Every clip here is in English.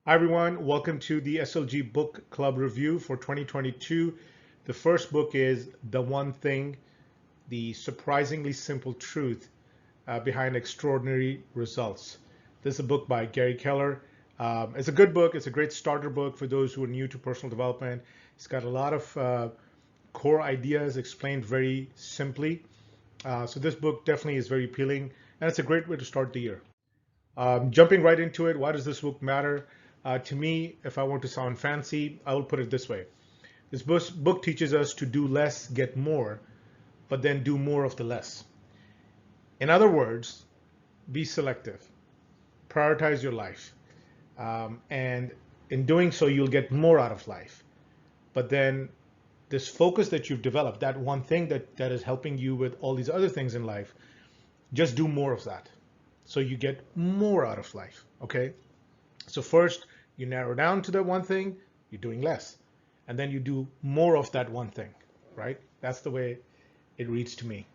Hi everyone, welcome to the SLG Book Club review for 2022. The first book is The One Thing, the surprisingly simple truth behind extraordinary results. This is a book by Gary Keller. It's a good book. It's a great starter book for those who are new to personal development. It's got a lot of core ideas explained very simply. So this book definitely is very appealing, and it's a great way to start the year. Jumping right into it, why does this book matter? To me, if I want to sound fancy, I will put it this way. This book teaches us to do less, get more, but then do more of the less. In other words, be selective, prioritize your life. And in doing so, you'll get more out of life. But then this focus that you've developed, that one thing that is helping you with all these other things in life, just do more of that. So you get more out of life, okay? So first, you narrow down to that one thing, you're doing less. And then you do more of that one thing, right? That's the way it reads to me.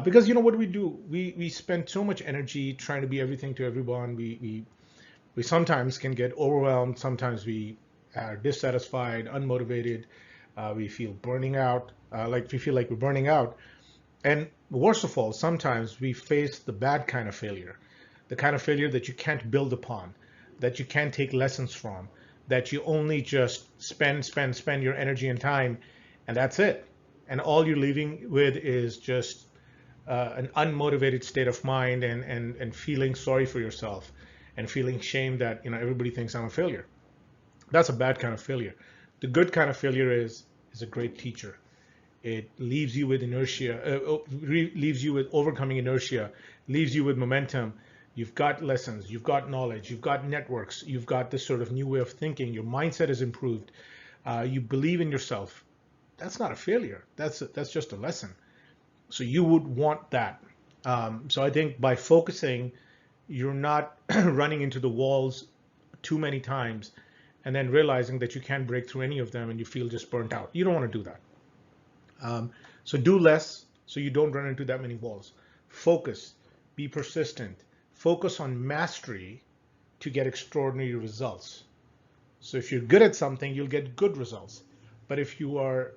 Because you know what we do? We spend so much energy trying to be everything to everyone. We sometimes can get overwhelmed. Sometimes we are dissatisfied, unmotivated. We feel burning out, like we feel like we're burning out. And worst of all, sometimes we face the bad kind of failure, the kind of failure that you can't build upon, that you can't take lessons from, that you only just spend your energy and time, and that's it. And all you're leaving with is just an unmotivated state of mind and feeling sorry for yourself and feeling shame that everybody thinks I'm a failure. That's a bad kind of failure. The good kind of failure is a great teacher. It leaves you with inertia, leaves you with overcoming inertia, leaves you with momentum. You've got lessons, you've got knowledge, you've got networks, you've got this sort of new way of thinking. Your mindset is improved. You believe in yourself. That's not a failure. That's just a lesson. So you would want that. So I think by focusing, you're not running into the walls too many times and then realizing that you can't break through any of them and you feel just burnt out. You don't want to do that. So do less so you don't run into that many walls. Focus, be persistent, focus on mastery to get extraordinary results. So if you're good at something, you'll get good results. But if you are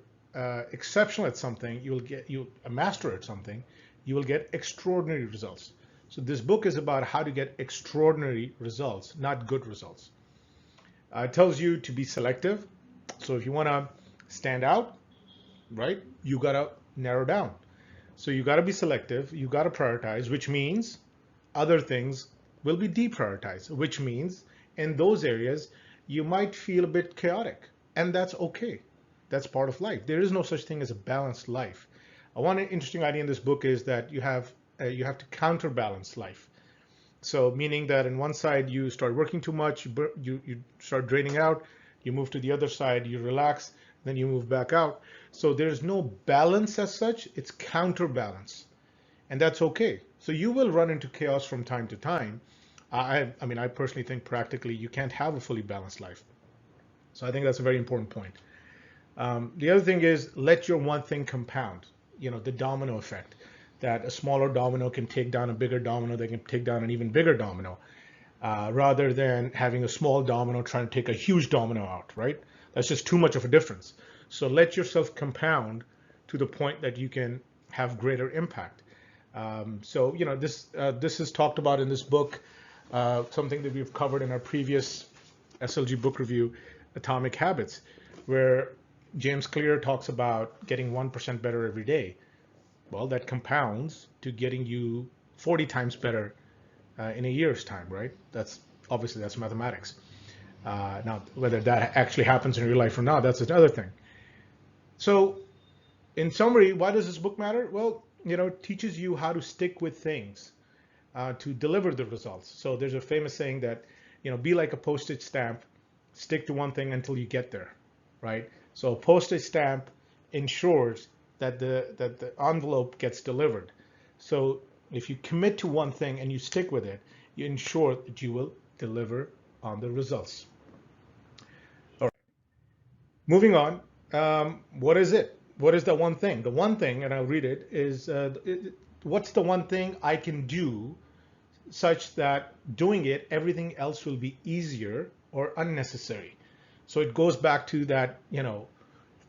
exceptional at something, you a master at something, you will get extraordinary results. So this book is about how to get extraordinary results, not good results. It tells you to be selective. So if you want to stand out, right, you got to narrow down. So you got to be selective, you got to prioritize, which means other things will be deprioritized, which means in those areas you might feel a bit chaotic, and that's okay. That's part of life. There is no such thing as a balanced life. One interesting idea in this book is that you have to counterbalance life. So meaning that in one side you start working too much, you start draining out, you move to the other side, you relax, then you move back out. So there's no balance as such, it's counterbalance. And that's okay. So you will run into chaos from time to time. I mean, I personally think practically you can't have a fully balanced life. So I think that's a very important point. The other thing is let your one thing compound, the domino effect, that a smaller domino can take down a bigger domino, they can take down an even bigger domino, rather than having a small domino trying to take a huge domino out, right? That's just too much of a difference. So let yourself compound to the point that you can have greater impact. This is talked about in this book, something that we've covered in our previous SLG book review, Atomic Habits, where James Clear talks about getting 1% better every day. Well, that compounds to getting you 40 times better in a year's time, right? That's mathematics. Now, whether that actually happens in real life or not, that's another thing. So, in summary, why does this book matter? Well, it teaches you how to stick with things to deliver the results. So there's a famous saying that, be like a postage stamp, stick to one thing until you get there, right? So a postage stamp ensures that the envelope gets delivered. So if you commit to one thing and you stick with it, you ensure that you will deliver on the results. All right. Moving on. What is it? What is the one thing? The one thing, and I'll read it, is what's the one thing I can do such that doing it, everything else will be easier or unnecessary. So it goes back to that,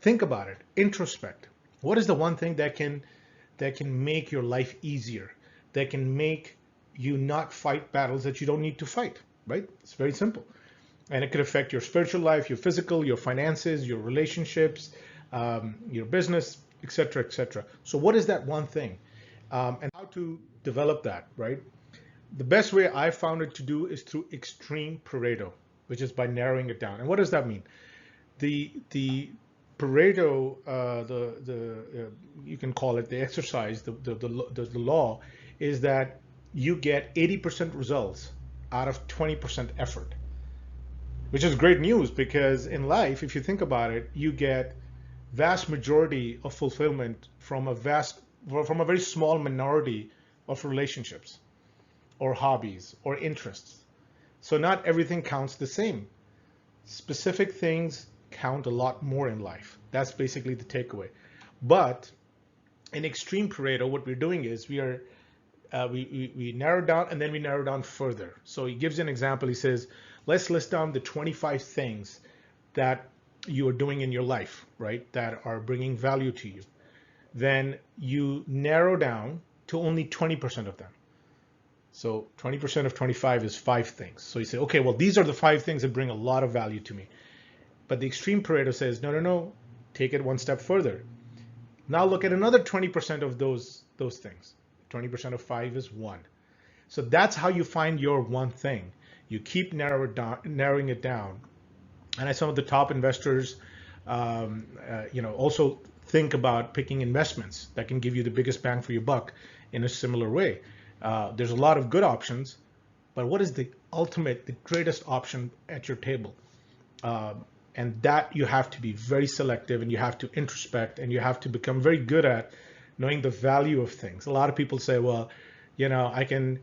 think about it, introspect. What is the one thing that can make your life easier, that can make you not fight battles that you don't need to fight, right? It's very simple. And it could affect your spiritual life, your physical, your finances, your relationships, your business, etc., etc. So what is that one thing? And how to develop that, right? The best way I found it to do is through extreme Pareto, which is by narrowing it down. And what does that mean? The Pareto, you can call it the exercise, the law, is that you get 80% results out of 20% effort, which is great news because in life, if you think about it, you get vast majority of fulfillment from a very small minority of relationships or hobbies or interests. So not everything counts the same. Specific things count a lot more in life. That's basically the takeaway. But in extreme Pareto, what we're doing is we narrow down and then we narrow down further. So he gives you an example. He says, let's list down the 25 things that you are doing in your life, right, that are bringing value to you. Then you narrow down to only 20% of them. So 20% of 25 is 5 things. So you say, okay, well, these are the 5 things that bring a lot of value to me. But the extreme Pareto says, no, take it one step further. Now look at another 20% of those things. 20% of 5 is 1. So that's how you find your one thing. You keep narrowing it down. And some of the top investors, also think about picking investments that can give you the biggest bang for your buck in a similar way. There's a lot of good options, but what is the greatest option at your table? And that you have to be very selective, and you have to introspect, and you have to become very good at knowing the value of things. A lot of people say, well, I can,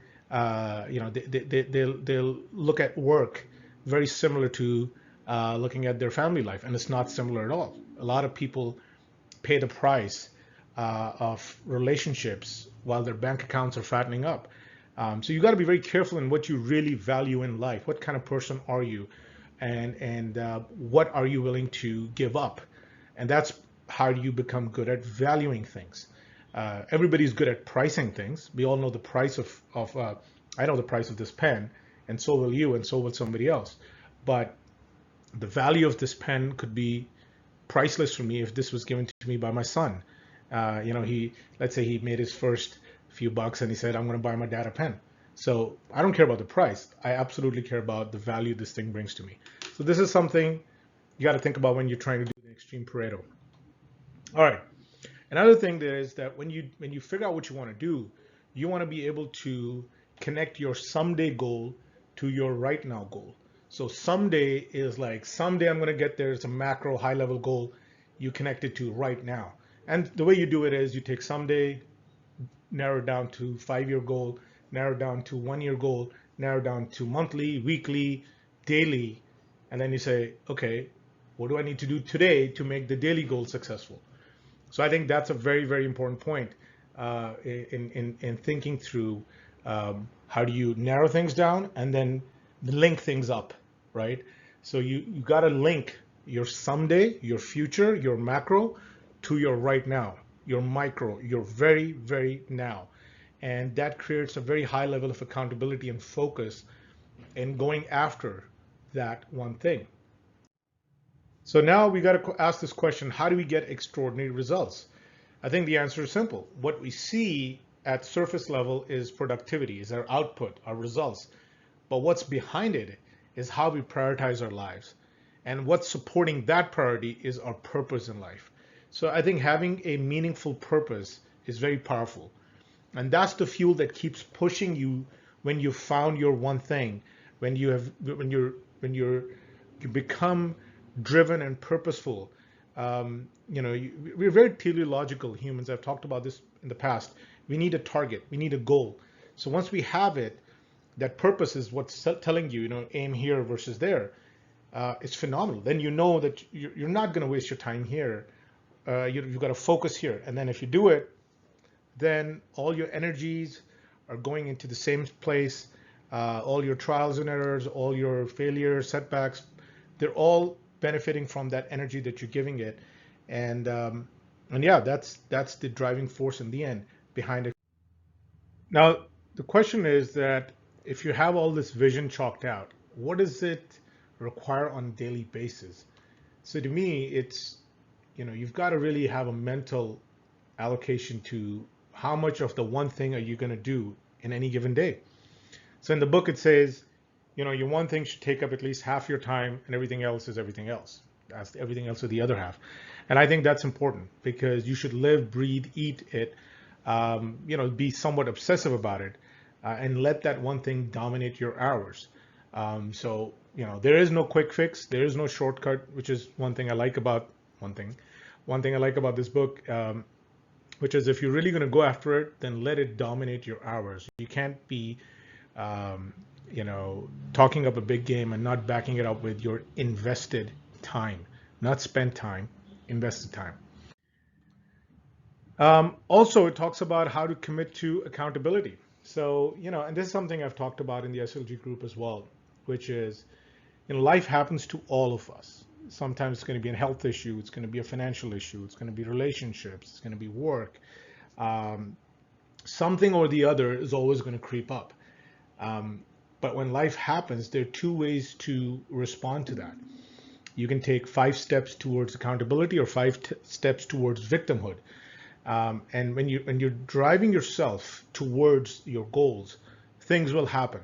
they'll look at work very similar to looking at their family life, and it's not similar at all. A lot of people pay the price of relationships while their bank accounts are fattening up. So you got to be very careful in what you really value in life. What kind of person are you, and what are you willing to give up? And that's how you become good at valuing things. Everybody's good at pricing things. We all know the price of I know the price of this pen, and so will you, and so will somebody else. But the value of this pen could be priceless for me if this was given to me by my son. Let's say he made his first few bucks and he said, I'm going to buy my dad a pen. So I don't care about the price. I absolutely care about the value this thing brings to me. So this is something you got to think about when you're trying to do the extreme Pareto. All right. Another thing there is that when you figure out what you want to do, you want to be able to connect your someday goal to your right now goal. So someday is like, someday I'm going to get there. It's a macro high level goal. You connect it to right now. And the way you do it is you take someday, narrow down to 5-year goal, narrow down to 1-year goal, narrow down to monthly, weekly, daily. And then you say, okay, what do I need to do today to make the daily goal successful? So I think that's a very, very important point in thinking through how do you narrow things down and then link things up, right? So you got to link your someday, your future, your macro to your right now, your micro, your very, very now. And that creates a very high level of accountability and focus in going after that one thing. So now we got to ask this question, how do we get extraordinary results? I think the answer is simple. What we see at surface level is productivity, is our output, our results. But what's behind it is how we prioritize our lives. And what's supporting that priority is our purpose in life. So I think having a meaningful purpose is very powerful. And that's the fuel that keeps pushing you when you've found your one thing, when you become driven and purposeful. We're very teleological humans. I've talked about this in the past. We need a target. We need a goal. So once we have it, that purpose is what's telling you, aim here versus there. It's phenomenal. Then you know that you're not going to waste your time here. You've got to focus here. And then if you do it, then all your energies are going into the same place. All your trials and errors, all your failures, setbacks, they're all benefiting from that energy that you're giving it. And yeah, that's the driving force in the end behind it. Now, the question is that if you have all this vision chalked out, what does it require on a daily basis? So to me, it's, you've got to really have a mental allocation to how much of the one thing are you going to do in any given day. So in the book, it says, your one thing should take up at least half your time, and everything else is everything else. That's everything else is the other half. And I think that's important because you should live, breathe, eat it, be somewhat obsessive about it, and let that one thing dominate your hours. So, there is no quick fix. There is no shortcut, which is one thing I like about this book, which is if you're really going to go after it, then let it dominate your hours. You can't be, talking up a big game and not backing it up with your invested time, not spent time, invested time. Also, it talks about how to commit to accountability. So, and this is something I've talked about in the SLG group as well, which is, life happens to all of us. Sometimes it's going to be a health issue, it's going to be a financial issue, it's going to be relationships, it's going to be work. Something or the other is always going to creep up. But when life happens, there are two ways to respond to that. You can take 5 steps towards accountability or 5 steps towards victimhood. And when you're driving yourself towards your goals, things will happen,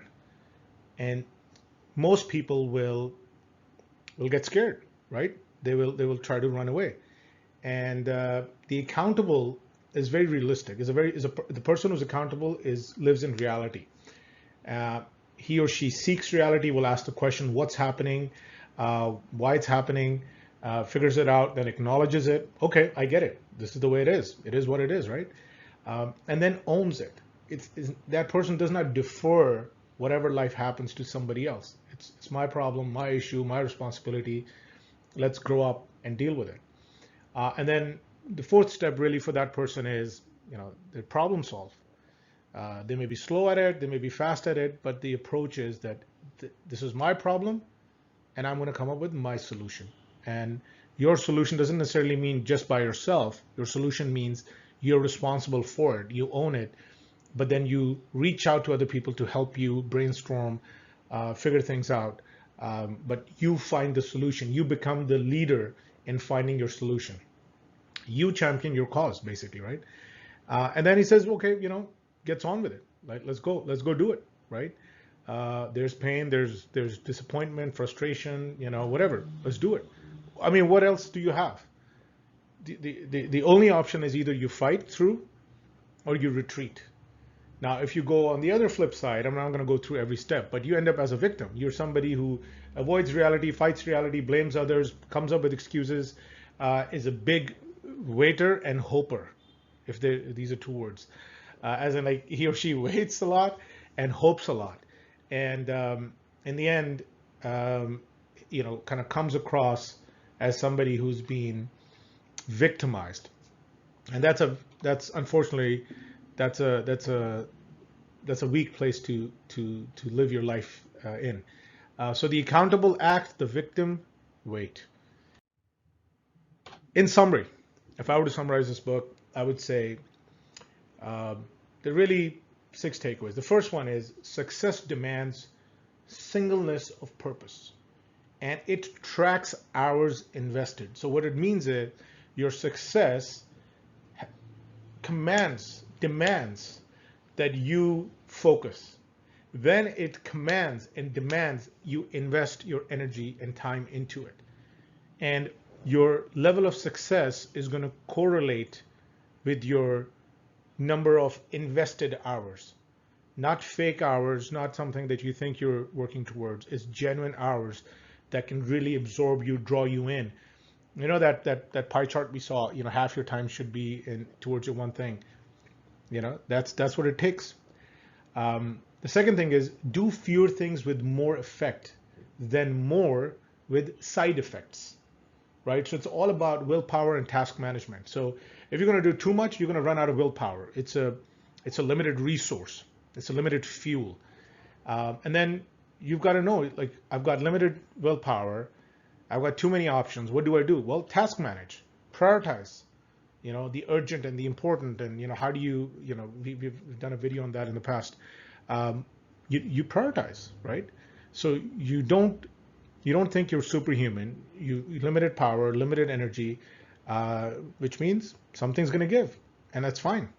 and most people will get scared, right? They will try to run away, and the accountable is very realistic. The person who's accountable lives in reality. He or she seeks reality, will ask the question, what's happening, why it's happening, figures it out, then acknowledges it. Okay, I get it. This is the way it is. It is what it is, right? And then owns it. That person does not defer whatever life happens to somebody else. It's my problem, my issue, my responsibility. Let's grow up and deal with it. And then the 4th step really for that person is, they problem solve. They may be slow at it, they may be fast at it, but the approach is that this is my problem, and I'm going to come up with my solution. And your solution doesn't necessarily mean just by yourself. Your solution means you're responsible for it, you own it, but then you reach out to other people to help you brainstorm, figure things out. But you find the solution. You become the leader in finding your solution. You champion your cause, basically, right? And then he says, okay, gets on with it. Like, let's go do it, right? There's pain, there's disappointment, frustration, whatever. Let's do it. I mean, what else do you have? The only option is either you fight through or you retreat. Now, if you go on the other flip side, I'm not going to go through every step, but you end up as a victim. You're somebody who avoids reality, fights reality, blames others, comes up with excuses, is a big waiter and hoper, if these are 2 words. As in, like, he or she waits a lot and hopes a lot. And in the end, kind of comes across as somebody who's been victimized. And that's unfortunately, that's a weak place to live your life in. So the accountable act, the victim wait. In summary, if I were to summarize this book, I would say there are really 6 takeaways. The first one is success demands singleness of purpose, and it tracks hours invested. So what it means is your success demands that you focus. Then it commands and demands you invest your energy and time into it. And your level of success is going to correlate with your number of invested hours. Not fake hours, not something that you think you're working towards. It's genuine hours that can really absorb you, draw you in. That pie chart we saw, half your time should be towards your one thing. That's what it takes. The second thing is do fewer things with more effect than more with side effects, right? So it's all about willpower and task management. So if you're going to do too much, you're going to run out of willpower. It's a limited resource. It's a limited fuel. And then you've got to know, like, I've got limited willpower. I've got too many options. What do? Well, task manage, prioritize, the urgent and the important. And, how do you, we've done a video on that in the past. You prioritize, right? So you don't think you're superhuman. You limited power, limited energy, which means something's going to give, and that's fine.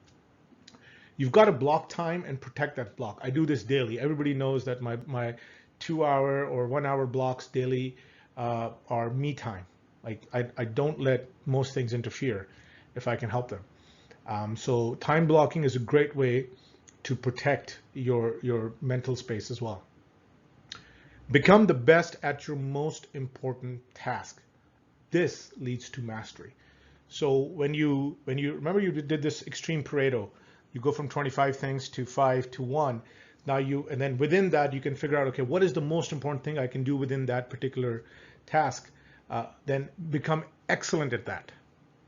You've got to block time and protect that block. I do this daily. Everybody knows that my 2-hour or 1-hour blocks daily are me time. Like I don't let most things interfere if I can help them. So time blocking is a great way to protect your mental space as well. Become the best at your most important task. This leads to mastery. So when you remember, you did this extreme Pareto, you go from 25 things to 5 to 1. And then within that, you can figure out, okay, what is the most important thing I can do within that particular task? Then become excellent at that,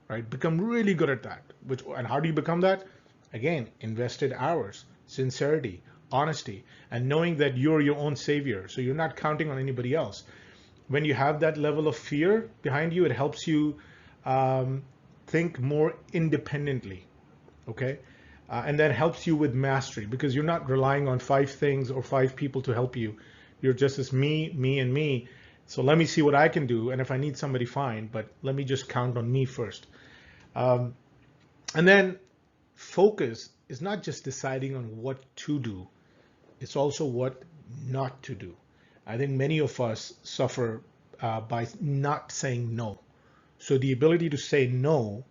right? Become really good at that. And how do you become that? Again, invested hours, sincerity, honesty, and knowing that you're your own savior. So you're not counting on anybody else. When you have that level of fear behind you, it helps you think more independently, okay? And that helps you with mastery, because you're not relying on 5 things or 5 people to help you. You're just this me, and me. So let me see what I can do, and if I need somebody, fine, but let me just count on me first. And then focus is not just deciding on what to do, it's also what not to do. I think many of us suffer by not saying no. So the ability to say no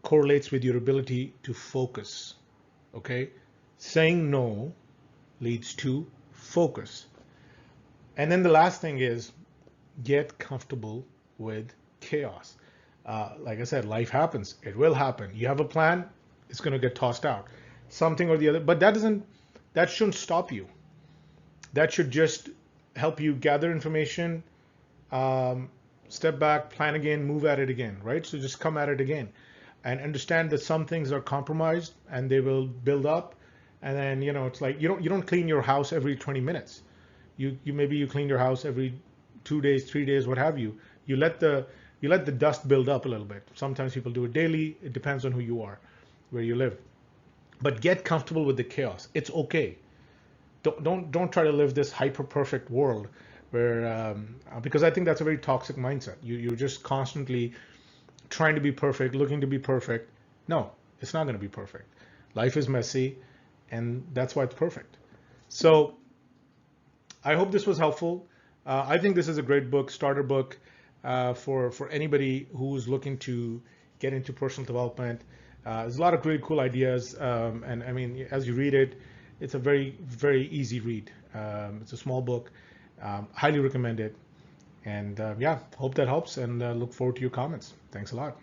correlates with your ability to focus, okay? Saying no leads to focus. And then the last thing is get comfortable with chaos. Like I said, life happens. It will happen. You have a plan, it's going to get tossed out. Something or the other. But that shouldn't stop you. That should just help you gather information, step back, plan again, move at it again, right? So just come at it again. And understand that some things are compromised and they will build up. And then, it's like you don't clean your house every 20 minutes. Maybe you clean your house every 2 days, 3 days, what have you. You let the dust build up a little bit. Sometimes people do it daily. It depends on who you are, where you live. But get comfortable with the chaos. It's okay. Don't try to live this hyper perfect world where because I think that's a very toxic mindset. You're just constantly trying to be perfect, looking to be perfect. No, it's not going to be perfect. Life is messy, and that's why it's perfect. So I hope this was helpful. I think this is a great book, starter book for anybody who's looking to get into personal development. There's a lot of really cool ideas, and I mean, as you read it, it's a very, very easy read. It's a small book. Highly recommend it. And yeah, hope that helps, and look forward to your comments. Thanks a lot.